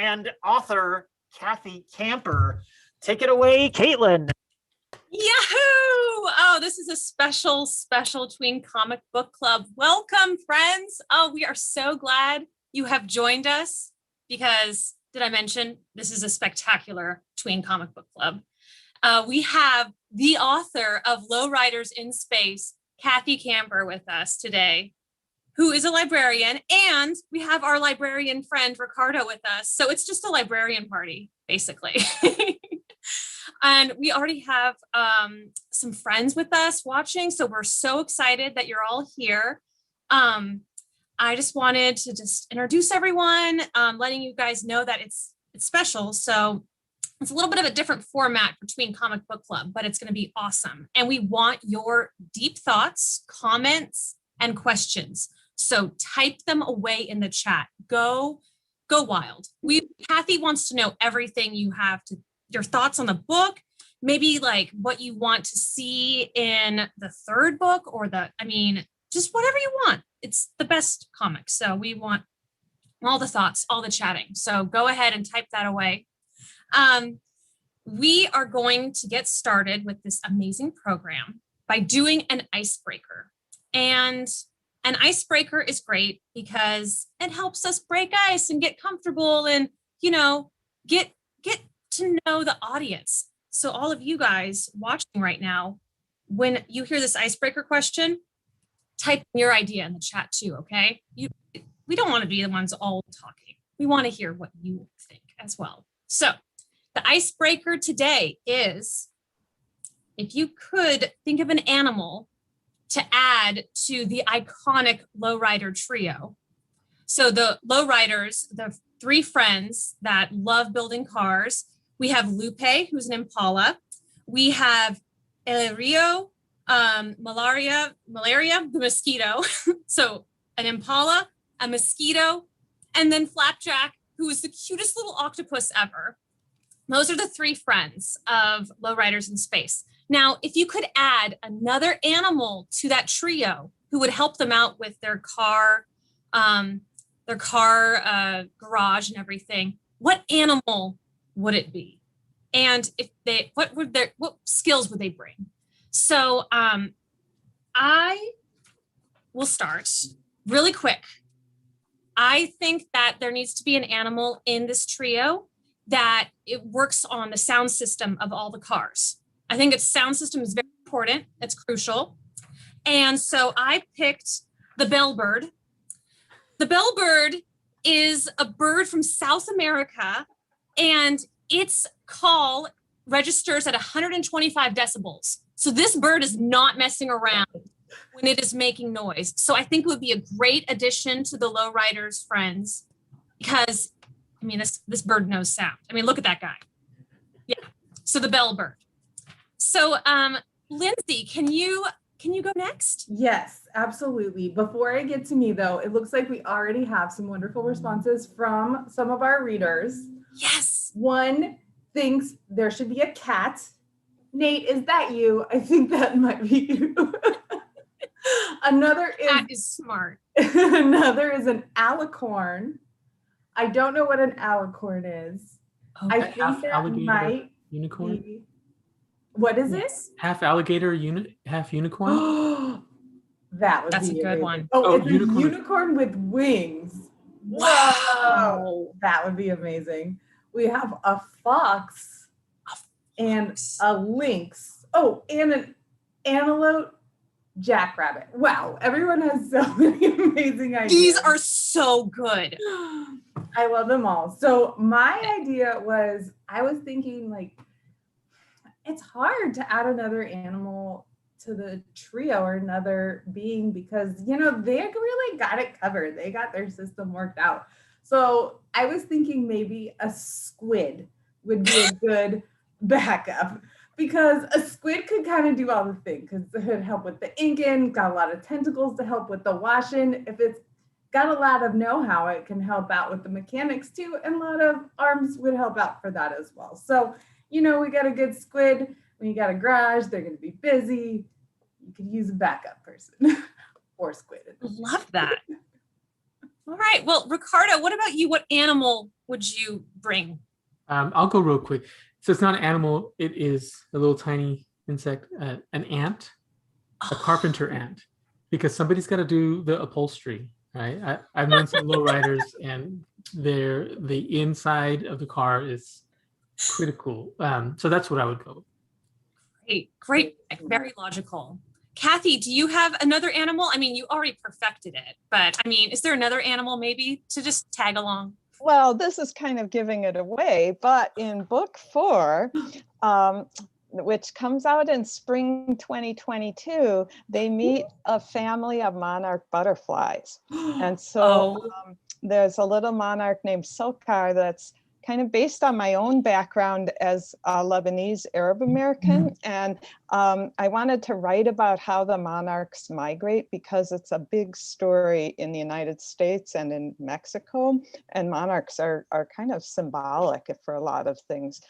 and author Cathy Camper. Take it away, Caitlin. Yahoo! Oh, this is a special Tween comic book club. Welcome, friends. Oh, we are so glad you have joined us because, did I mention, this is a spectacular Tween comic book club. We have the author of Lowriders in Space, Cathy Camper, with us today, who is a librarian, and we have our librarian friend, Ricardo, with us. So it's just a librarian party, basically. And we already have some friends with us watching, so we're so excited that you're all here. I just wanted to introduce everyone, letting you guys know that it's special. So it's a little bit of a different format between Comic Book Club, but it's going to be awesome. And we want your deep thoughts, comments, and questions. So type them away in the chat. Go wild. Cathy wants to know everything you have your thoughts on the book, maybe like what you want to see in the third book or just whatever you want. It's the best comic. So we want all the thoughts, all the chatting. So go ahead and type that away. We are going to get started with this amazing program by doing an icebreaker. And an icebreaker is great because it helps us break ice and get comfortable and, get to know the audience. So all of you guys watching right now, when you hear this icebreaker question, type your idea in the chat too, okay? We don't want to be the ones all talking. We want to hear what you think as well. So the icebreaker today is, if you could think of an animal to add to the iconic Lowrider trio. So the Lowriders, the three friends that love building cars. We have Lupe, who's an Impala. We have El Rio, Malaria, the mosquito. So an Impala, a mosquito, and then Flapjack, who is the cutest little octopus ever. Those are the three friends of Lowriders in Space. Now, if you could add another animal to that trio who would help them out with their car garage and everything, what animal would it be? And what skills would they bring? So I will start really quick. I think that there needs to be an animal in this trio that it works on the sound system of all the cars. I think its sound system is very important. It's crucial. And so I picked the bellbird. The bellbird is a bird from South America, and its call registers at 125 decibels. So this bird is not messing around when it is making noise. So I think it would be a great addition to the Lowriders friends because, this bird knows sound. Look at that guy. Yeah. So the bellbird. So Lindsay, can you go next? Yes, absolutely. Before I get to me though, it looks like we already have some wonderful responses from some of our readers. Yes. One thinks there should be a cat. Nate, is that you? I think that might be you. Another is smart. Another is an alicorn. I don't know what an alicorn is. Oh, I think that might unicorn. Be, what is this? Half alligator, half unicorn. That's a good one. Oh, it's unicorn. A unicorn with wings. Wow. That would be amazing. We have a fox and a lynx. Oh, and an antelope jackrabbit. Wow, everyone has so many amazing ideas. These are so good. I love them all. So my idea was, I was thinking it's hard to add another animal to the trio or another being because, they really got it covered. They got their system worked out. So I was thinking maybe a squid would be a good backup because a squid could kind of do all the things because it could help with the inking, got a lot of tentacles to help with the washing. If it's got a lot of know-how, it can help out with the mechanics too. And a lot of arms would help out for that as well. So, we got a good squid. When you got a garage, they're going to be busy. You could use a backup person or squid. Love that. All right. Well, Ricardo, what about you? What animal would you bring? I'll go real quick. So it's not an animal. It is a little tiny insect, an ant, a carpenter ant, because somebody's got to do the upholstery, right? I've known some lowriders, and the inside of the car is critical. So that's what I would go with. Great. Very logical. Kathy, do you have another animal? I mean, you already perfected it, but I mean, is there another animal maybe to just tag along? Well, this is kind of giving it away, but in book 4, which comes out in spring 2022, they meet a family of monarch butterflies. And so there's a little monarch named Sokar that's kind of based on my own background as a Lebanese Arab American. And I wanted to write about how the monarchs migrate because it's a big story in the United States and in Mexico. And monarchs are kind of symbolic for a lot of things.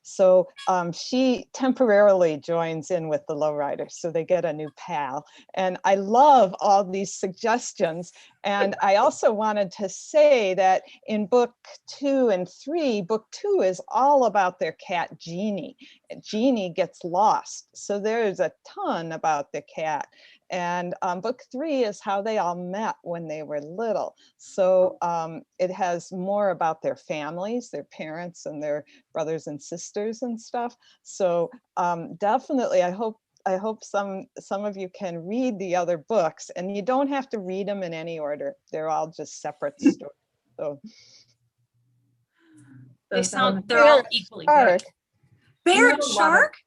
So she temporarily joins in with the Lowriders, so they get a new pal. And I love all these suggestions. And I also wanted to say that in book 2 and 3, book 2 is all about their cat, Jeannie. Jeannie gets lost. So there's a ton about the cat. And book 3 is how they all met when they were little. So it has more about their families, their parents and their brothers and sisters and stuff. So definitely, I hope some of you can read the other books, and you don't have to read them in any order. They're all just separate stories. So they're all equally good. Bear and shark?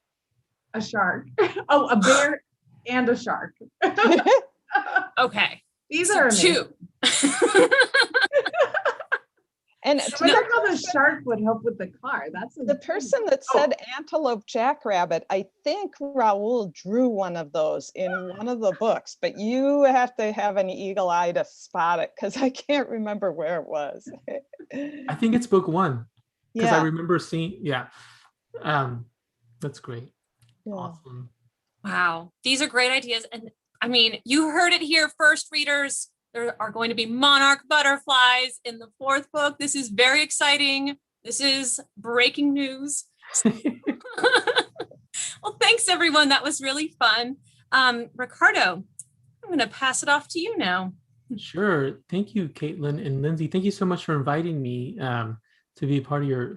A shark. Oh, a bear and a shark. Okay. These are amazing. 2. And I wonder how the shark would help with the car. That's the person that said antelope jackrabbit, I think Raul drew one of those in one of the books, but you have to have an eagle eye to spot it because I can't remember where it was. I think it's book 1 because I Yeah. remember seeing, that's great. Yeah. Awesome. Wow. These are great ideas. And I mean, you heard it here first, readers. There are going to be monarch butterflies in the 4th book. This is very exciting. This is breaking news. Well, thanks everyone. That was really fun. Ricardo, I'm going to pass it off to you now. Sure. Thank you, Caitlin and Lindsay. Thank you so much for inviting me to be a part of your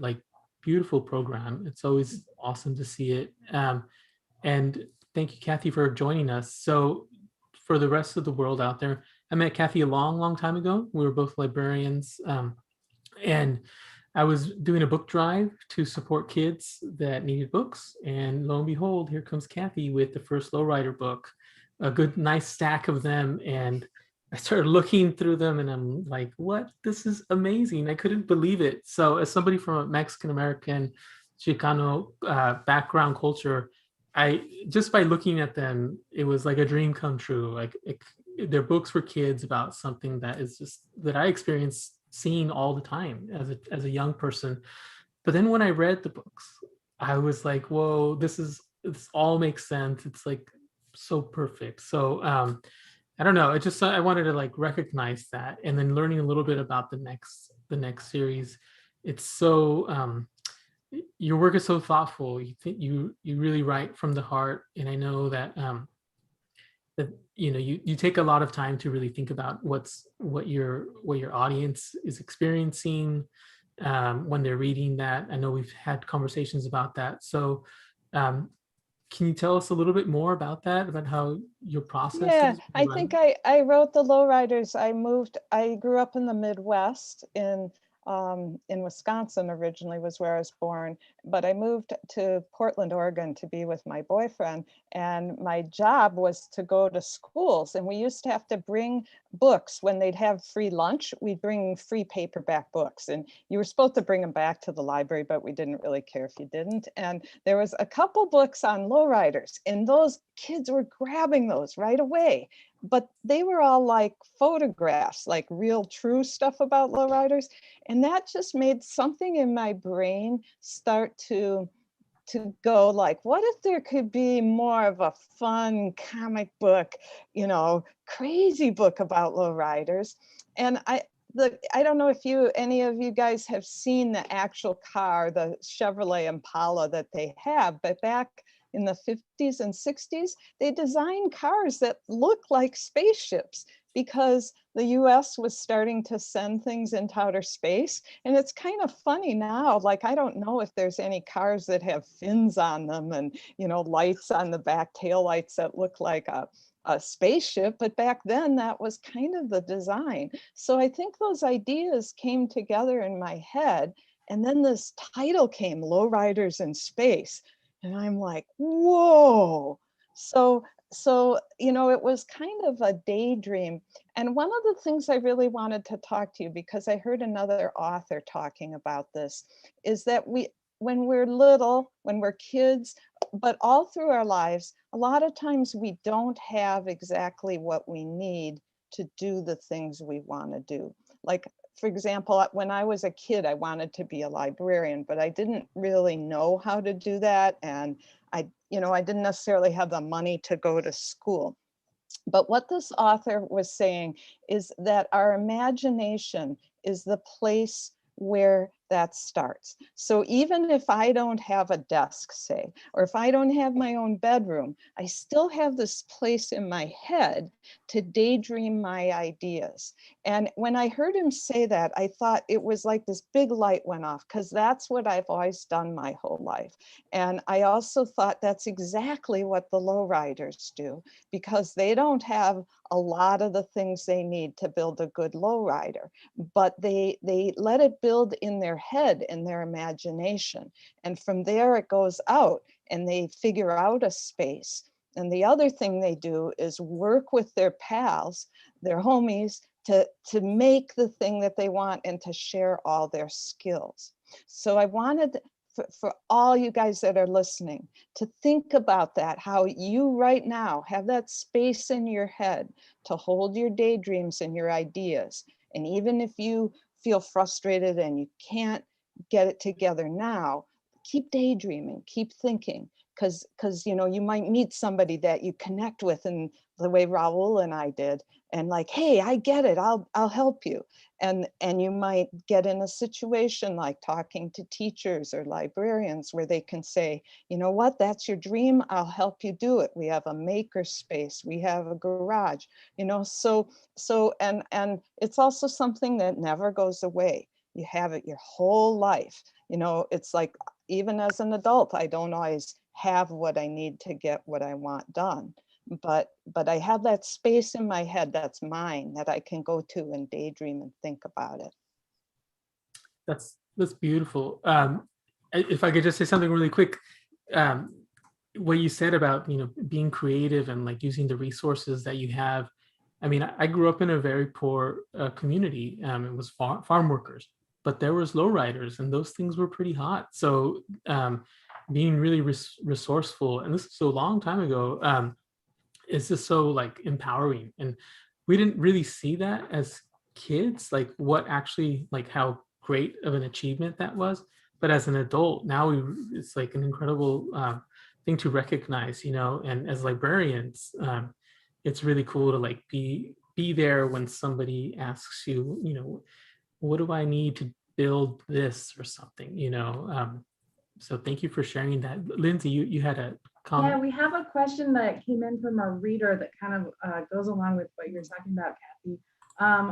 beautiful program. It's always awesome to see it. And thank you, Kathy, for joining us. So for the rest of the world out there, I met Kathy a long time ago. We were both librarians. And I was doing a book drive to support kids that needed books. And lo and behold, here comes Kathy with the first Lowrider book, a good, nice stack of them. And I started looking through them and I'm like, what? This is amazing. I couldn't believe it. So as somebody from a Mexican-American, Chicano background culture, just by looking at them, it was like a dream come true. They're books for kids about something that I experienced seeing all the time as a young person. But then when I read the books, I was like, whoa, this all makes sense. It's so perfect. So I don't know. I wanted to recognize that, and then learning a little bit about the next series. It's so your work is so thoughtful. You really write from the heart, and I know that that you take a lot of time to really think about what your audience is experiencing when they're reading that. I know we've had conversations about that. So can you tell us a little bit more about that, about how your process Yeah, is? I think I wrote the Lowriders. I grew up in the Midwest in Wisconsin originally was where I was born, but I moved to Portland, Oregon to be with my boyfriend. And my job was to go to schools. And we used to have to bring books when they'd have free lunch. We'd bring free paperback books. And you were supposed to bring them back to the library, but we didn't really care if you didn't. And there was a couple books on Lowriders, and those kids were grabbing those right away. But they were all photographs, real true stuff about lowriders. And that just made something in my brain start to to go like, what if there could be more of a fun comic book, crazy book about lowriders? And I don't know if any of you guys have seen the actual car, the Chevrolet Impala that they have, but back in the 50s and 60s, they designed cars that look like spaceships because the US was starting to send things into outer space. And it's kind of funny now, like, I don't know if there's any cars that have fins on them and, lights on the back, tail lights that look like a spaceship, but back then that was kind of the design. So I think those ideas came together in my head. And then this title came, Lowriders in Space. And I'm like, whoa. So, it was kind of a daydream. And one of the things I really wanted to talk to you, because I heard another author talking about this, is that when we're little, when we're kids, but all through our lives, a lot of times we don't have exactly what we need to do the things we want to do. Like, for example, when I was a kid, I wanted to be a librarian, but I didn't really know how to do that. And I didn't necessarily have the money to go to school. But what this author was saying is that our imagination is the place where that starts. So even if I don't have a desk, say, or if I don't have my own bedroom, I still have this place in my head to daydream my ideas. And when I heard him say that, I thought it was like this big light went off, because that's what I've always done my whole life. And I also thought that's exactly what the lowriders do, because they don't have a lot of the things they need to build a good lowrider, but they let it build in their head, in their imagination. And from there it goes out and they figure out a space. And the other thing they do is work with their pals, their homies, to make the thing that they want and to share all their skills. So I wanted for all you guys that are listening to think about that, how you right now have that space in your head to hold your daydreams and your ideas. And even if you feel frustrated and you can't get it together now, keep daydreaming, keep thinking, because you might meet somebody that you connect with in the way Raul and I did, and like, hey, I get it, I'll help you. And you might get in a situation like talking to teachers or librarians where they can say, you know what, that's your dream, I'll help you do it. We have a maker space, we have a garage, so and it's also something that never goes away. You have it your whole life. It's like, even as an adult, I don't always have what I need to get what I want done. But I have that space in my head that's mine, that I can go to and daydream and think about it. That's beautiful. If I could just say something really quick, what you said about being creative and like using the resources that you have. I mean, I grew up in a very poor community. It was farm workers, but there was lowriders, and those things were pretty hot. So being really resourceful, and this is so long time ago, is just so like empowering. And we didn't really see that as kids, like what actually, like how great of an achievement that was. But as an adult now, it's like an incredible thing to recognize, and as librarians, it's really cool to like be there when somebody asks you, what do I need to build this or something, so thank you for sharing that. Lindsay, you had a comment. Yeah, we have a question that came in from our reader that kind of goes along with what you're talking about, Cathy.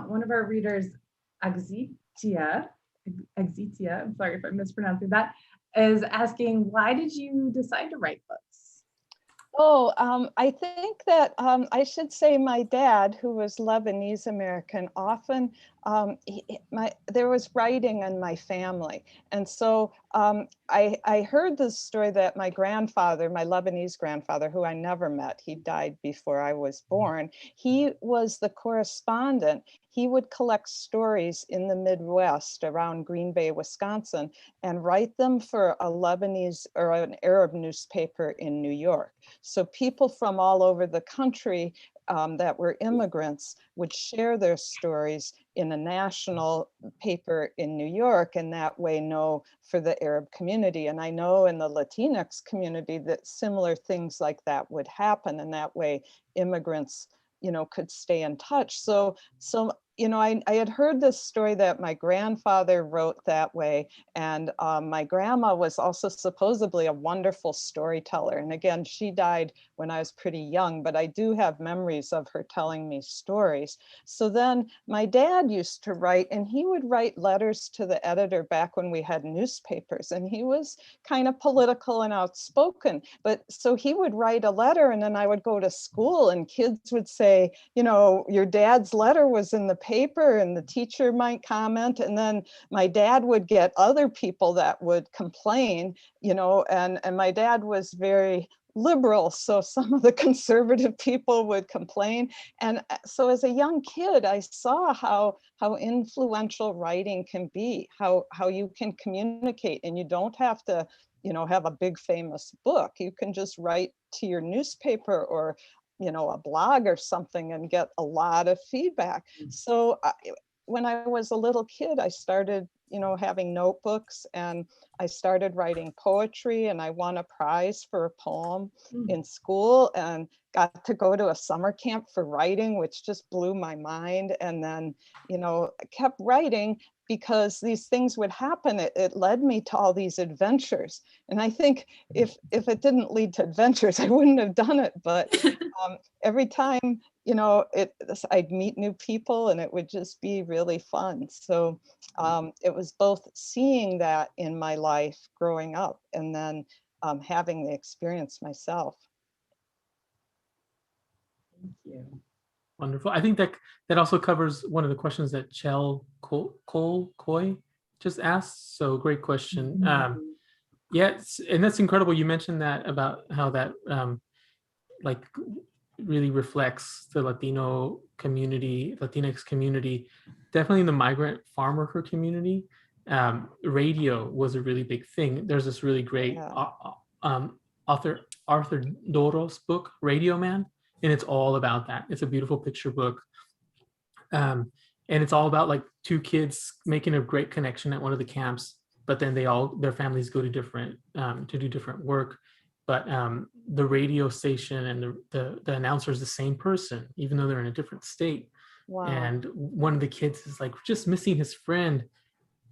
One of our readers, Axitia, I'm sorry if I'm mispronouncing that, is asking, why did you decide to write books? Oh, I think that I should say my dad, who was Lebanese American, often there was writing in my family. And so I heard this story that my grandfather, my Lebanese grandfather, who I never met, he died before I was born, he was the correspondent. He would collect stories in the Midwest around Green Bay, Wisconsin, and write them for a Lebanese or an Arab newspaper in New York. So people from all over the country that were immigrants would share their stories in a national paper in New York, and that way know for the Arab community. And I know in the Latinx community that similar things like that would happen, and that way immigrants, could stay in touch. So I had heard this story that my grandfather wrote that way, and my grandma was also supposedly a wonderful storyteller. And again, she died when I was pretty young, but I do have memories of her telling me stories. So then my dad used to write, and he would write letters to the editor back when we had newspapers, and he was kind of political and outspoken. But so he would write a letter, and then I would go to school and kids would say, your dad's letter was in the paper, and the teacher might comment, and then my dad would get other people that would complain, and my dad was very liberal, so some of the conservative people would complain. And so as a young kid, I saw how influential writing can be, how you can communicate, and you don't have to have a big famous book. You can just write to your newspaper or a blog or something and get a lot of feedback. So when I was a little kid, I started, having notebooks, and I started writing poetry, and I won a prize for a poem in school and got to go to a summer camp for writing, which just blew my mind. And then, I kept writing because these things would happen. It led me to all these adventures. And I think if it didn't lead to adventures, I wouldn't have done it. But every time, I'd meet new people, and it would just be really fun. So it was both seeing that in my life growing up, and then having the experience myself. Thank you. Wonderful. I think that also covers one of the questions that Chell Coy just asked. So great question. Yes, and that's incredible. You mentioned that about how that really reflects the Latino community, Latinx community, definitely in the migrant farm worker community. Radio was a really big thing. There's this really great author Arthur Doros book, Radio Man, and it's all about that. It's a beautiful picture book. And it's all about two kids making a great connection at one of the camps, but then their families go to to do different work. But the radio station and the announcer is the same person, even though they're in a different state. Wow. And one of the kids is just missing his friend,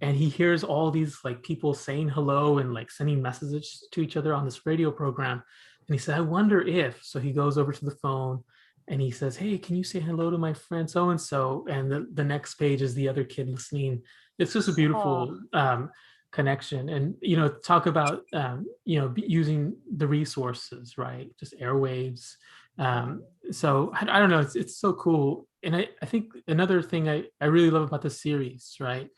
and he hears all these people saying hello and sending messages to each other on this radio program. And he said, I wonder if, so he goes over to the phone and he says, hey, can you say hello to my friend so-and-so? And the next page is the other kid listening. It's just a beautiful connection. And, talk about, using the resources, right? Just airwaves. So I don't know, it's so cool. And I think another thing I really love about this series, right,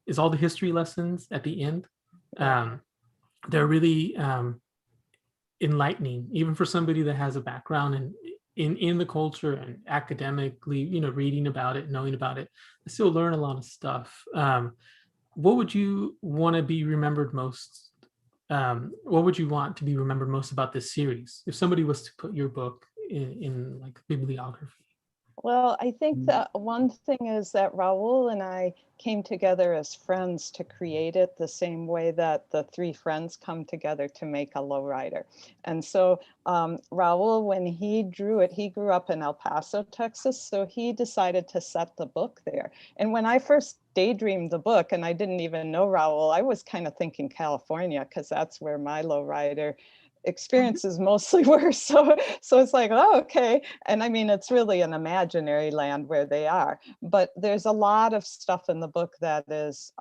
is all the history lessons at the end. They're really enlightening, even for somebody that has a background in the culture and academically, reading about it, knowing about it. I still learn a lot of stuff. What would you want to be remembered most? What would you want to be remembered most about this series? If somebody was to put your book in bibliography. Well, I think that one thing is that Raul and I came together as friends to create it the same way that the three friends come together to make a Lowrider. And so Raul, when he drew it, he grew up in El Paso, Texas, so he decided to set the book there. And when I first daydreamed the book, and I didn't even know Raul, I was kind of thinking California, because that's where my Lowrider experiences mostly were. So it's oh, okay. And I mean, it's really an imaginary land where they are, but there's a lot of stuff in the book that is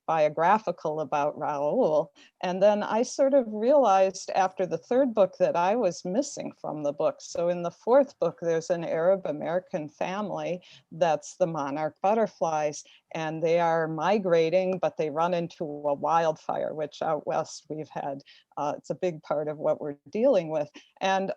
biographical about Raul. And then I sort of realized after the third book that I was missing from the book. So in the fourth book, there's an Arab American family that's the monarch butterflies, and they are migrating, but they run into a wildfire, which out west we've had. It's a big part of what we're dealing with. And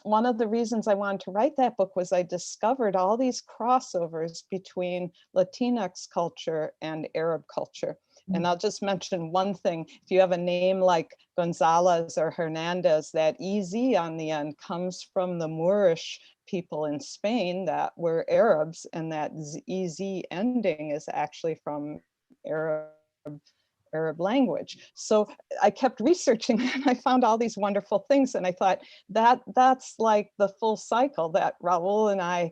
one of the reasons I wanted to write that book was I discovered all these crossovers between Latinx culture and Arab culture. And I'll just mention one thing. If you have a name like Gonzalez or Hernandez, that EZ on the end comes from the Moorish people in Spain that were Arabs, and that EZ ending is actually from Arab language. So I kept researching and I found all these wonderful things, and I thought that's like the full cycle that Raul and I,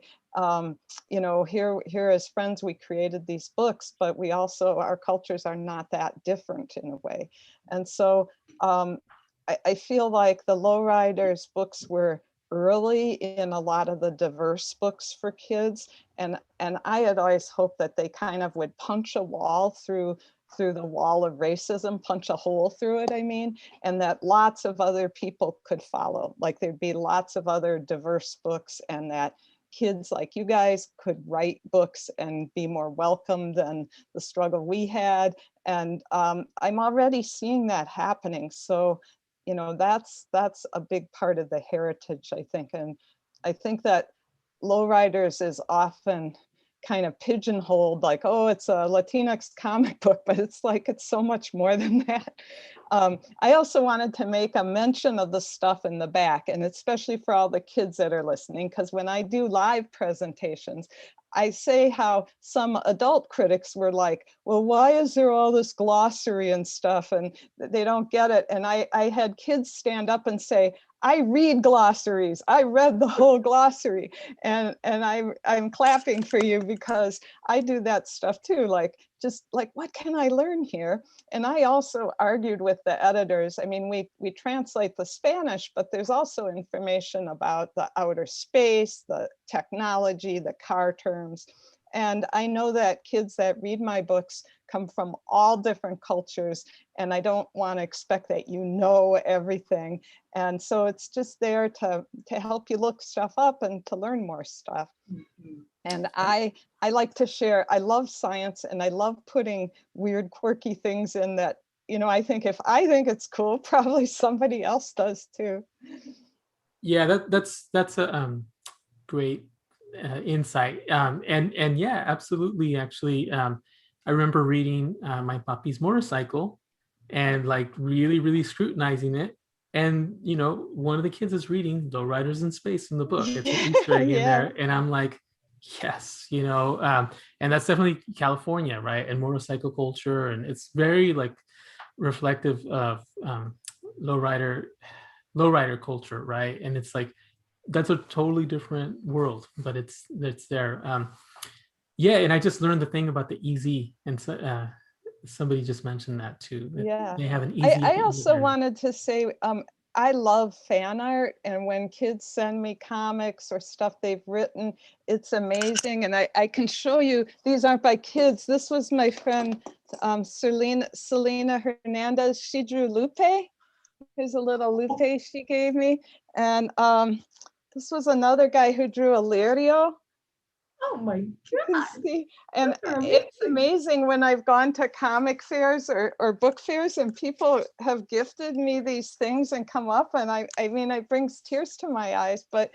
you know, here as friends, we created these books, but we also, our cultures are not that different in a way. And so I feel like the Lowriders books were early in a lot of the diverse books for kids. And I had always hoped that they kind of would punch a wall through the wall of racism, punch a hole through it, I mean, and that lots of other people could follow. Like there'd be lots of other diverse books, and that kids like you guys could write books and be more welcome than the struggle we had. And I'm already seeing that happening. So, you know, that's a big part of the heritage, I think. And I think that Lowriders is often kind of pigeonholed, like, oh, it's a Latinx comic book, but it's like, it's so much more than that. I also wanted to make a mention of the stuff in the back, and especially for all the kids that are listening, because when I do live presentations, I say how some adult critics were like, well, why is there all this glossary and stuff? And they don't get it. And I had kids stand up and say, I read glossaries. I read the whole glossary. And I'm clapping for you, because I do that stuff too. Like, just like, what can I learn here? And I also argued with the editors. I mean, we translate the Spanish, but there's also information about the outer space, the technology, the car terms. And I know that kids that read my books come from all different cultures, and I don't want to expect that you know everything. And so it's just there to help you look stuff up and to learn more stuff. Mm-hmm. And I like to share, I love science, and I love putting weird, quirky things in that, you know, I think if I think it's cool, probably somebody else does too. Yeah, that's a great insight. And yeah, absolutely. Actually, I remember reading My Papi's Motorcycle and like really scrutinizing it. And, you know, one of the kids is reading Lowriders in Space in the book. It's an Easter egg in there. And I'm like, yes, you know, and that's definitely California, right? And motorcycle culture. And it's very like reflective of lowrider culture, right? And it's like, that's a totally different world, but it's there. Yeah, and I just learned the thing about the EZ, and so, somebody just mentioned that too. That yeah, they have an EZ. I also wanted to say, I love fan art, and when kids send me comics or stuff they've written, it's amazing. And I can show you, these aren't by kids. This was my friend Selena Hernandez. She drew Lupe. Here's a little Lupe she gave me. And this was another guy who drew Illyrio. Oh my God. See, and it's amazing when I've gone to comic fairs or book fairs, and people have gifted me these things and come up, and I mean, it brings tears to my eyes. But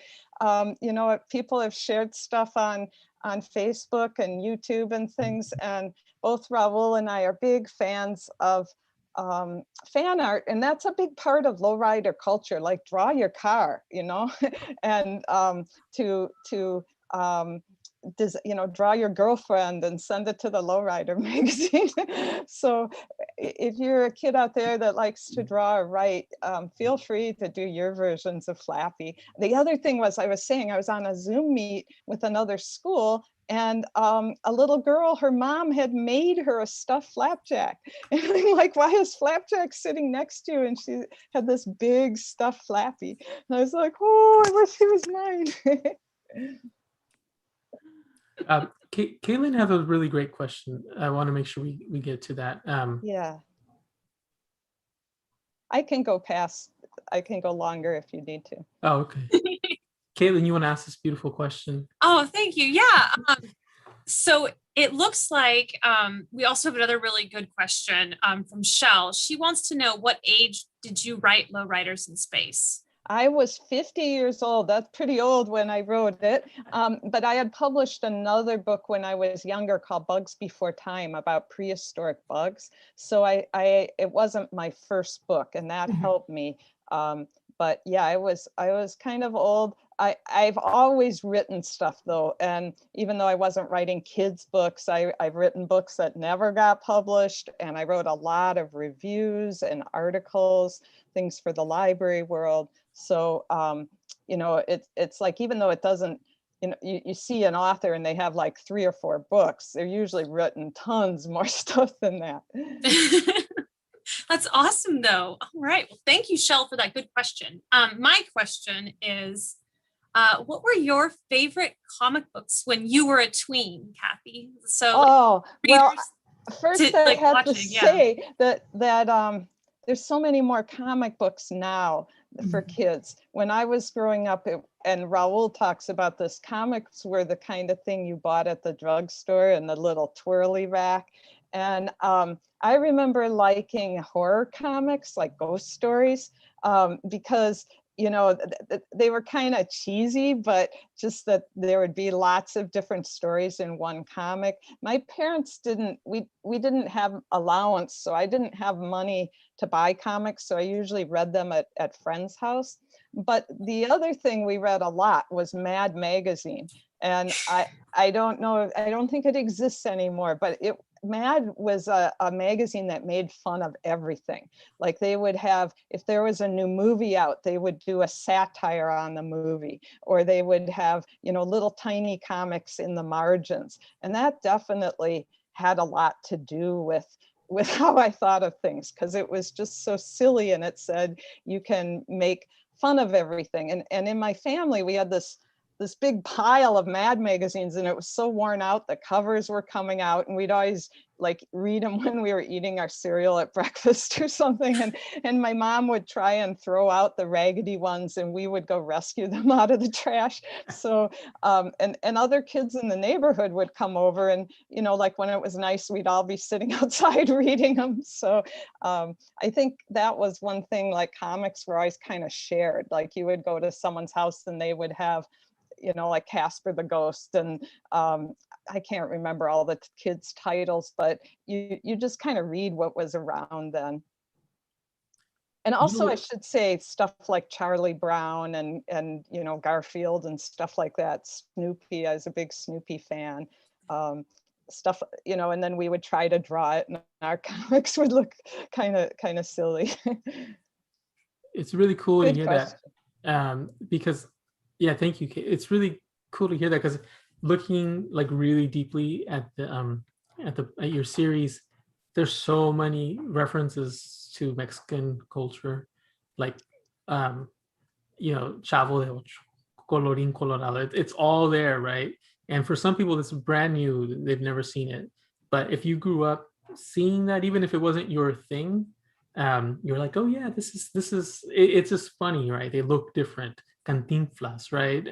you know, people have shared stuff on Facebook and YouTube and things, and both Raul and I are big fans of fan art, and that's a big part of lowrider culture. Like, draw your car, you know, and you know, draw your girlfriend and send it to the Lowrider magazine. So if you're a kid out there that likes to draw or write, feel free to do your versions of Flappy. The other thing was, I was on a Zoom meet with another school, and a little girl, her mom had made her a stuffed Flapjack. And I'm like, why is Flapjack sitting next to you? And she had this big stuffed Flappy. And I was like, oh, I wish he was mine. Caitlin have a really great question. I want to make sure we get to that. Yeah. I can go longer if you need to. Oh, okay. Caitlin, you want to ask this beautiful question? Oh, thank you. Yeah. So it looks like we also have another really good question from Shell. She wants to know, what age did you write Lowriders in Space? I was 50 years old. That's pretty old when I wrote it. But I had published another book when I was younger called Bugs Before Time, about prehistoric bugs. So it wasn't my first book, and that helped me. But yeah, I was kind of old. I've always written stuff though, and even though I wasn't writing kids books, I've written books that never got published, and I wrote a lot of reviews and articles, things for the library world. So it's like, even though it doesn't, you see an author and they have like 3 or 4 books, they're usually written tons more stuff than that. That's awesome though. All right. Well, thank you, Shell, for that good question. My question is, what were your favorite comic books when you were a tween, Cathy? So well, readers first to, I like, had to watching, yeah. say that there's so many more comic books now for kids. When I was growing up, and Raul talks about this, comics were the kind of thing you bought at the drugstore in the little twirly rack. And I remember liking horror comics, like ghost stories, because they were kind of cheesy, but just that there would be lots of different stories in one comic. My parents we didn't have allowance, so I didn't have money to buy comics, so I usually read them at friends' house. But the other thing we read a lot was Mad magazine. And I don't know, I don't think it exists anymore, but Mad was a magazine that made fun of everything. Like they would have, if there was a new movie out, they would do a satire on the movie, or they would have, little tiny comics in the margins. And that definitely had a lot to do with how I thought of things, because it was just so silly, and it said you can make fun of everything. And in my family, we had this big pile of Mad magazines, and it was so worn out, the covers were coming out, and we'd always like read them when we were eating our cereal at breakfast or something. And my mom would try and throw out the raggedy ones, and we would go rescue them out of the trash. So, and other kids in the neighborhood would come over, and, like when it was nice, we'd all be sitting outside reading them. So I think that was one thing, like comics were always kind of shared. Like you would go to someone's house and they would have, like Casper the Ghost, and I can't remember all the kids' titles, but you just kind of read what was around then. And also, I should say stuff like Charlie Brown and Garfield and stuff like that. Snoopy, I was a big Snoopy fan. Stuff, and then we would try to draw it, and our comics would look kind of silly. It's really cool to Good hear question. that, because, yeah, thank you, Kate. It's really cool to hear that, because looking like really deeply at your series, there's so many references to Mexican culture, like Chavo de Ocho, Colorín Colorado. It's all there, right? And for some people, it's brand new; they've never seen it. But if you grew up seeing that, even if it wasn't your thing, you're like, oh yeah, this is. It's just funny, right? They look different. Cantinflas, right?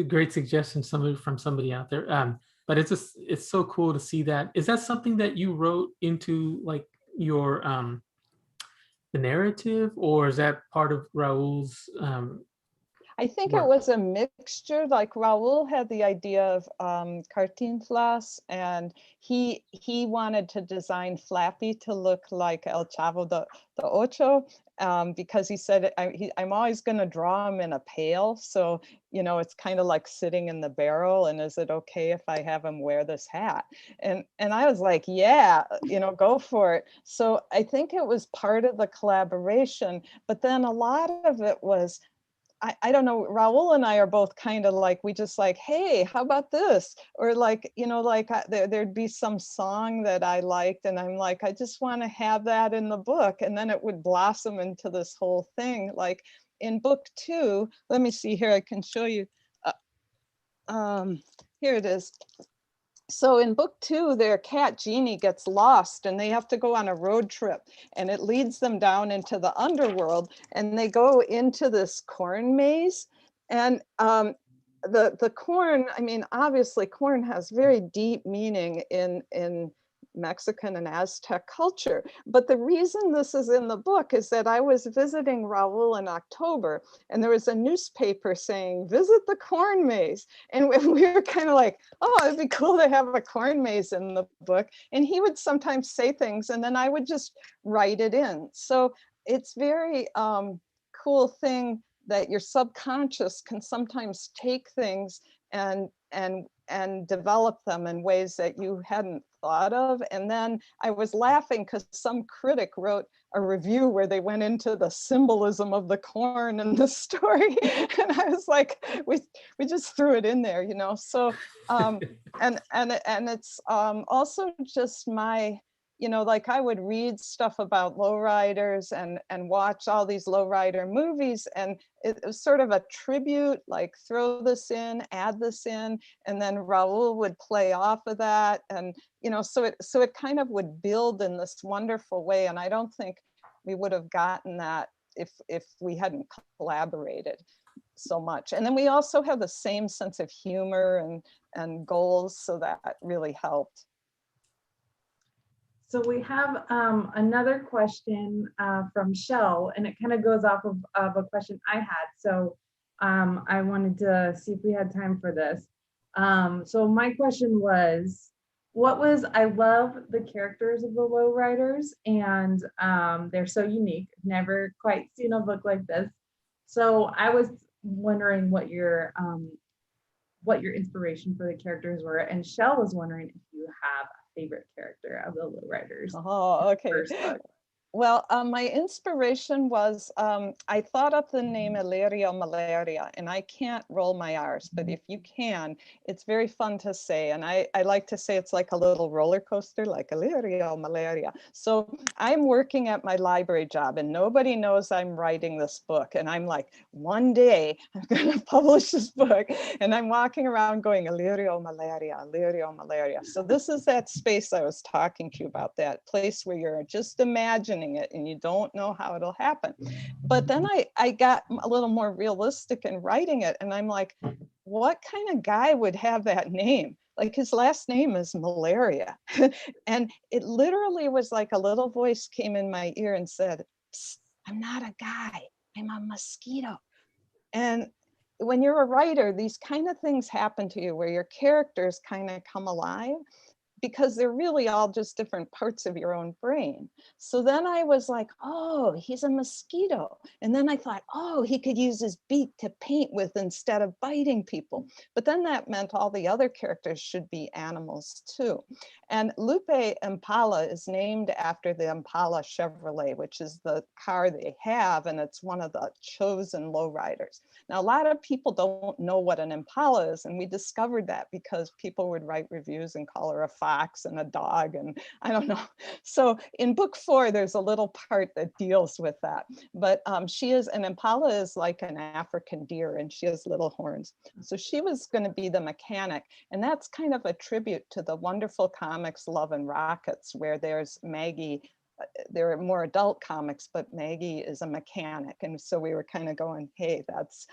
Great suggestion from somebody out there. But it's so cool to see that. Is that something that you wrote into like your the narrative, or is that part of Raul's I think work? it was a mixture. Like Raul had the idea of Cantinflas, and he wanted to design Flappy to look like El Chavo de Ocho, because he said, I'm always going to draw him in a pail. So, it's kind of like sitting in the barrel. And is it okay if I have him wear this hat? And I was like, yeah, go for it. So I think it was part of the collaboration, but then a lot of it was, I don't know, Raul and I are both kind of like, we just like, hey, how about this? Or like, there'd be some song that I liked, and I'm like, I just want to have that in the book. And then it would blossom into this whole thing. Like in book 2, let me see here, I can show you. Here it is. So in book 2, their cat Jeannie gets lost, and they have to go on a road trip, and it leads them down into the underworld, and they go into this corn maze. And the corn, I mean, obviously corn has very deep meaning in Mexican and Aztec culture. But the reason this is in the book is that I was visiting Raul in October, and there was a newspaper saying, visit the corn maze. And we were kind of like, oh, it'd be cool to have a corn maze in the book. And he would sometimes say things, and then I would just write it in. So it's very cool thing that your subconscious can sometimes take things and develop them in ways that you hadn't thought of. And then I was laughing because some critic wrote a review where they went into the symbolism of the corn in the story. And I was like, we just threw it in there, you know? So, and it's also just my, you know, like I would read stuff about lowriders and watch all these lowrider movies, and it was sort of a tribute, like throw this in, add this in, and then Raul would play off of that. And, you know, so it kind of would build in this wonderful way. And I don't think we would have gotten that if we hadn't collaborated so much. And then we also have the same sense of humor and goals, so that really helped. So we have another question from Shell, and it kind of goes off of a question I had. So I wanted to see if we had time for this. So my question was, I love the characters of the Lowriders, and they're so unique. Never quite seen a book like this. So I was wondering what your inspiration for the characters were, and Shell was wondering if you have favorite character of the Lowriders. Oh, okay. Well, my inspiration was, I thought up the name Illyrio Malaria, and I can't roll my R's, but if you can, it's very fun to say. And I like to say it's like a little roller coaster, like Illyrio Malaria. So I'm working at my library job and nobody knows I'm writing this book. And I'm like, one day I'm going to publish this book. And I'm walking around going, Illyrio Malaria, Illyrio Malaria. So this is that space I was talking to you about, that place where you're just imagining it and you don't know how it'll happen. But then I got a little more realistic in writing it, and I'm like, what kind of guy would have that name? Like his last name is Malaria. And it literally was like a little voice came in my ear and said, Psst, I'm not a guy, I'm a mosquito. And when you're a writer, these kind of things happen to you where your characters kind of come alive, because they're really all just different parts of your own brain. So then I was like, oh, he's a mosquito. And then I thought, oh, he could use his beak to paint with instead of biting people. But then that meant all the other characters should be animals too. And Lupe Impala is named after the Impala Chevrolet, which is the car they have, and it's one of the chosen lowriders. Now, a lot of people don't know what an Impala is, and we discovered that because people would write reviews and call her a fox and a dog, and I don't know. So in book 4, there's a little part that deals with that. But an Impala is like an African deer, and she has little horns. So she was going to be the mechanic, and that's kind of a tribute to the wonderful comics Love and Rockets, where there's Maggie. There are more adult comics, but Maggie is a mechanic. And so we were kind of going, hey, that's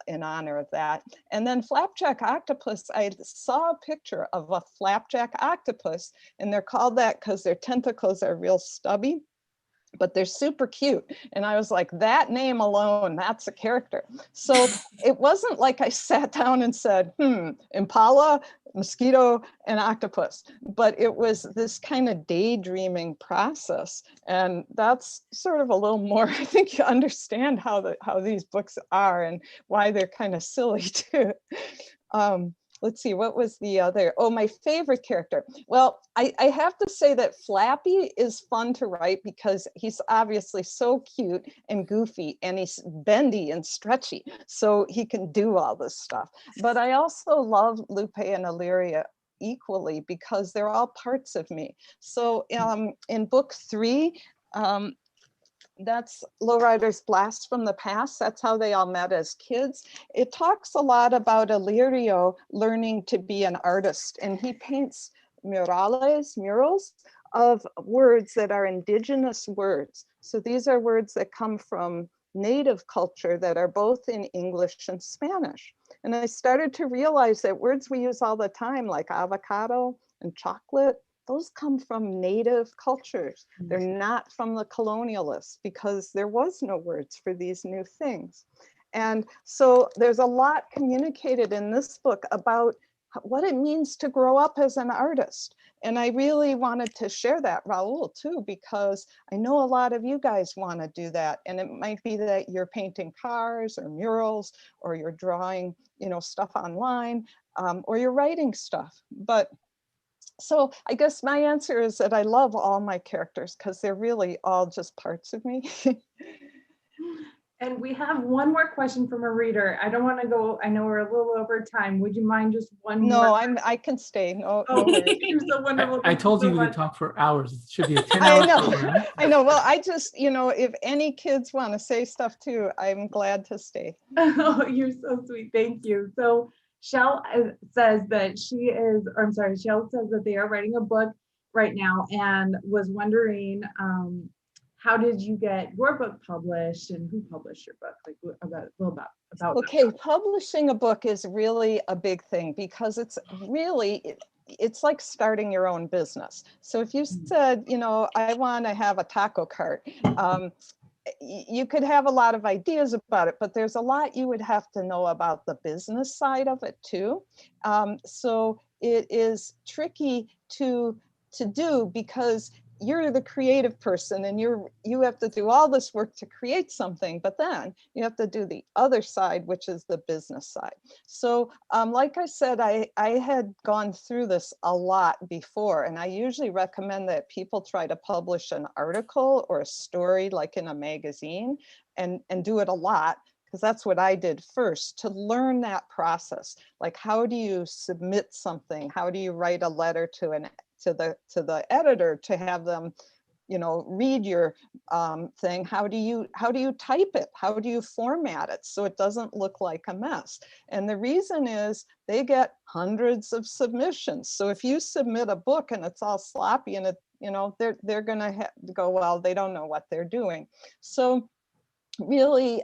in honor of that. And then Flapjack Octopus, I saw a picture of a Flapjack Octopus, and they're called that because their tentacles are real stubby, but they're super cute. And I was like, that name alone, that's a character. So it wasn't like I sat down and said, Impala, mosquito, and octopus, but it was this kind of daydreaming process. And that's sort of a little more, I think you understand how these books are and why they're kind of silly too. Let's see, what was the other? Oh, my favorite character. Well, I have to say that Flappy is fun to write because he's obviously so cute and goofy, and he's bendy and stretchy, so he can do all this stuff. But I also love Lupe and Illyria equally because they're all parts of me. So in book 3, that's Lowriders Blast from the Past. That's how they all met as kids. It talks a lot about Illyrio learning to be an artist, and he paints murals of words that are indigenous words. So these are words that come from native culture that are both in English and Spanish. And I started to realize that words we use all the time, like avocado and chocolate, those come from native cultures. They're not from the colonialists, because there was no words for these new things. And so there's a lot communicated in this book about what it means to grow up as an artist. And I really wanted to share that, Raul, too, because I know a lot of you guys want to do that. And it might be that you're painting cars or murals, or you're drawing, stuff online, or you're writing stuff. But so I guess my answer is that I love all my characters because they're really all just parts of me. And we have one more question from a reader. I don't want to go, I know we're a little over time. Would you mind just one No, more? I can stay. No, Oh, no worries. you're so wonderful. I Thank told so you we much. could talk for hours. It should be a I 10-hour know, program. I know. Well, I just, if any kids want to say stuff too, I'm glad to stay. Oh, you're so sweet. Thank you. So Shell says that Shell says that they are writing a book right now and was wondering, how did you get your book published and who published your book? Like about that. Okay, publishing a book is really a big thing because it's really, it's like starting your own business. So if you said, I want to have a taco cart, you could have a lot of ideas about it, but there's a lot you would have to know about the business side of it too. So it is tricky to do because you're the creative person and you have to do all this work to create something, but then you have to do the other side, which is the business side. So like I said, I had gone through this a lot before, and I usually recommend that people try to publish an article or a story like in a magazine and do it a lot, because that's what I did first to learn that process. Like, how do you submit something? How do you write a letter to the editor to have them, read your thing? How do you type it? How do you format it so it doesn't look like a mess? And the reason is they get hundreds of submissions. So if you submit a book and it's all sloppy and they're gonna go, well, they don't know what they're doing. So really,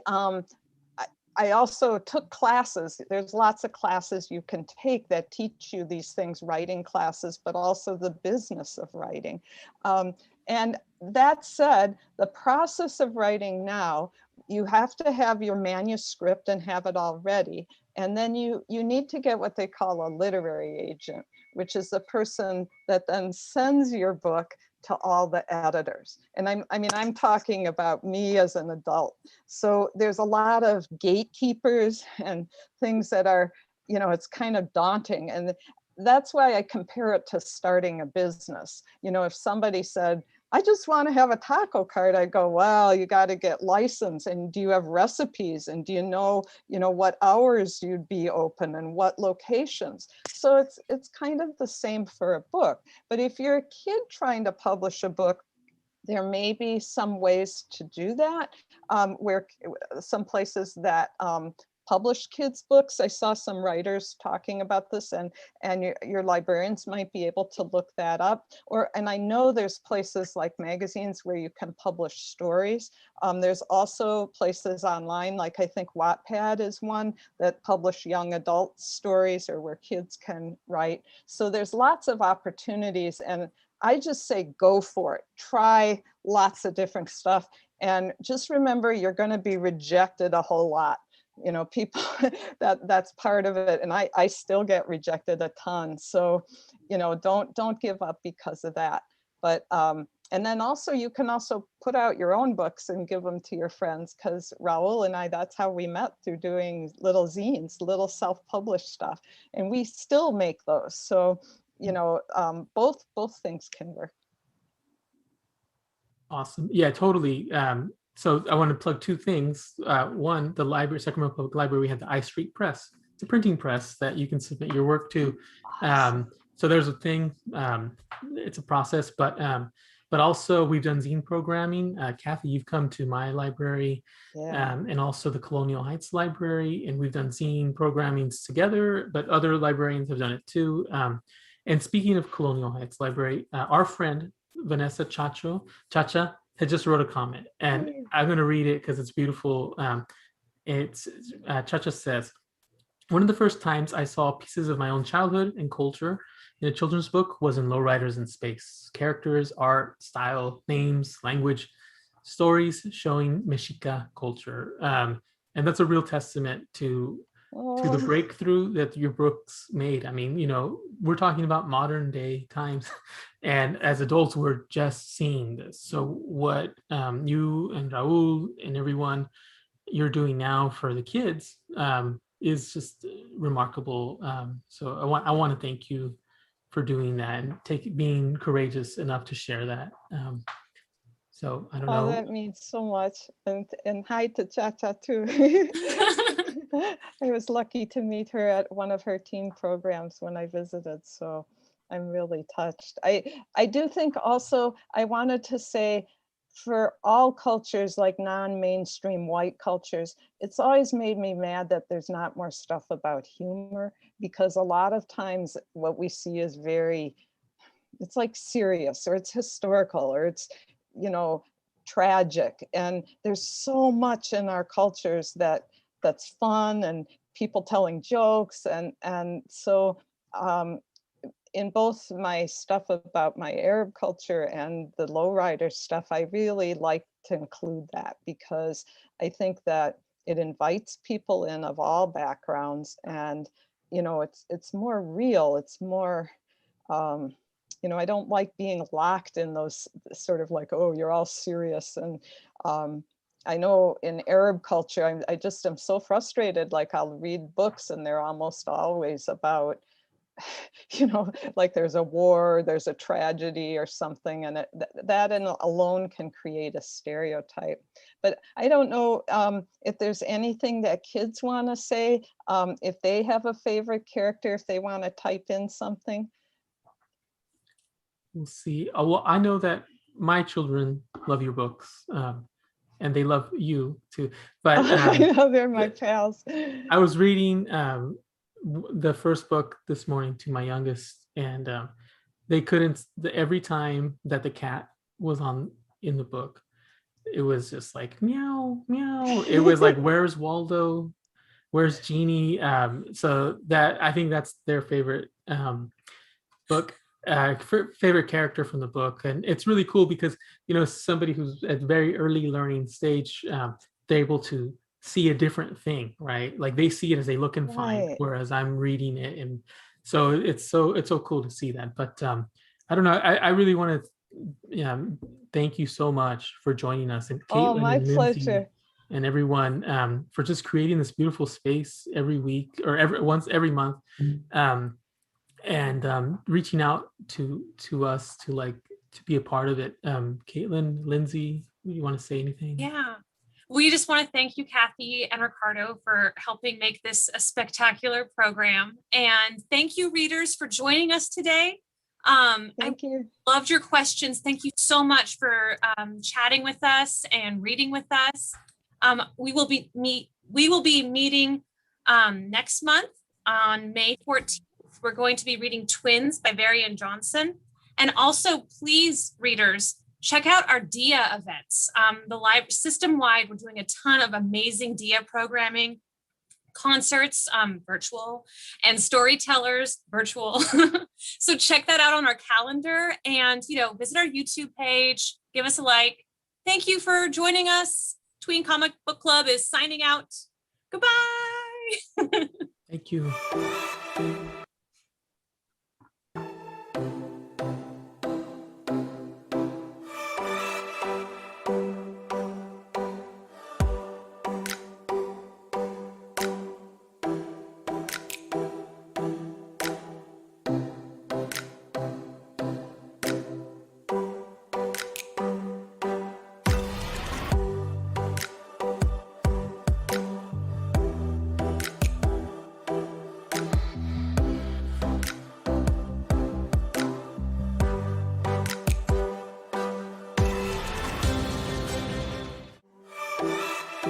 I also took classes. There's lots of classes you can take that teach you these things, writing classes, but also the business of writing. And that said, the process of writing now, you have to have your manuscript and have it all ready. And then you need to get what they call a literary agent, which is the person that then sends your book to all the editors. And I'm talking about me as an adult. So there's a lot of gatekeepers and things that are, it's kind of daunting. And that's why I compare it to starting a business. If somebody said, I just want to have a taco cart, I go, well, you got to get licensed, and do you have recipes, and do you know what hours you'd be open and what locations? So it's kind of the same for a book. But if you're a kid trying to publish a book, there may be some ways to do that, where some places that publish kids' books. I saw some writers talking about this, and your librarians might be able to look that up. And I know there's places like magazines where you can publish stories. There's also places online, like I think Wattpad is one, that publish young adult stories or where kids can write. So there's lots of opportunities, and I just say go for it. Try lots of different stuff, and just remember you're going to be rejected a whole lot. People, that's part of it. And I still get rejected a ton. So, don't give up because of that. But, and then also you can also put out your own books and give them to your friends, because Raul and I, that's how we met, through doing little zines, little self-published stuff. And we still make those. So, both things can work. Awesome. Yeah, totally. So I want to plug two things. One, the library, Sacramento Public Library, we have the iStreet Press. It's a printing press that you can submit your work to. So there's a thing, it's a process, but also we've done zine programming. Cathy, you've come to my library, and also the Colonial Heights Library, and we've done zine programmings together, but other librarians have done it too. And speaking of Colonial Heights Library, our friend, Vanessa Chacha had just wrote a comment, and I'm going to read it because it's beautiful. Chacha says, one of the first times I saw pieces of my own childhood and culture in a children's book was in Lowriders in Space. Characters, art, style, names, language, stories showing Mexica culture. And that's a real testament to to the Oh, breakthrough that your books made. I mean, we're talking about modern day times, and as adults, we're just seeing this. So what you and Raul and everyone you're doing now for the kids is just remarkable. So I want to thank you for doing that and being courageous enough to share that. So I don't oh, know. that means so much. And hi to Cha-Cha too. I was lucky to meet her at one of her teen programs when I visited. So I'm really touched. I do think also I wanted to say for all cultures, like non-mainstream white cultures, it's always made me mad that there's not more stuff about humor, because a lot of times what we see is it's like serious, or it's historical, or it's, tragic. And there's so much in our cultures that's fun, and people telling jokes. And so in both my stuff about my Arab culture and the Lowrider stuff, I really like to include that, because I think that it invites people in of all backgrounds, and it's more real. It's more I don't like being locked in those sort of like, oh, you're all serious. And I know in Arab culture, I just am so frustrated. Like I'll read books and they're almost always about, like there's a war, there's a tragedy or something, and that alone can create a stereotype. But I don't know if there's anything that kids want to say, if they have a favorite character, if they want to type in something. We'll see. Well, I know that my children love your books, and they love you too. But I know they're my pals. I was reading the first book this morning to my youngest, and they couldn't. Every time that the cat was in the book, it was just like meow meow. It was like, where's Waldo? Where's Jeannie? So that, I think that's their favorite book. Favorite character from the book. And it's really cool because somebody who's at very early learning stage, they're able to see a different thing, right? Like they see it as they look and find, Right. whereas I'm reading it, and so it's so cool to see that. But I don't know, I really want to thank you so much for joining us, and Oh, Caitlin my and Lindsay pleasure. and everyone for just creating this beautiful space every week, or every month. And reaching out to us to be a part of it. Caitlin, Lindsay, you want to say anything? Yeah. We just want to thank you, Kathy and Ricardo, for helping make this a spectacular program. And thank you, readers, for joining us today. Thank you. Loved your questions. Thank you so much for chatting with us and reading with us. We will be meeting next month on May 14th. We're going to be reading Tweens by Varian Johnson. And also, please, readers, check out our DIA events. The live system-wide, we're doing a ton of amazing DIA programming, concerts, virtual, and storytellers, virtual. So check that out on our calendar, and visit our YouTube page, give us a like. Thank you for joining us. Tween Comic Book Club is signing out. Goodbye. Thank you.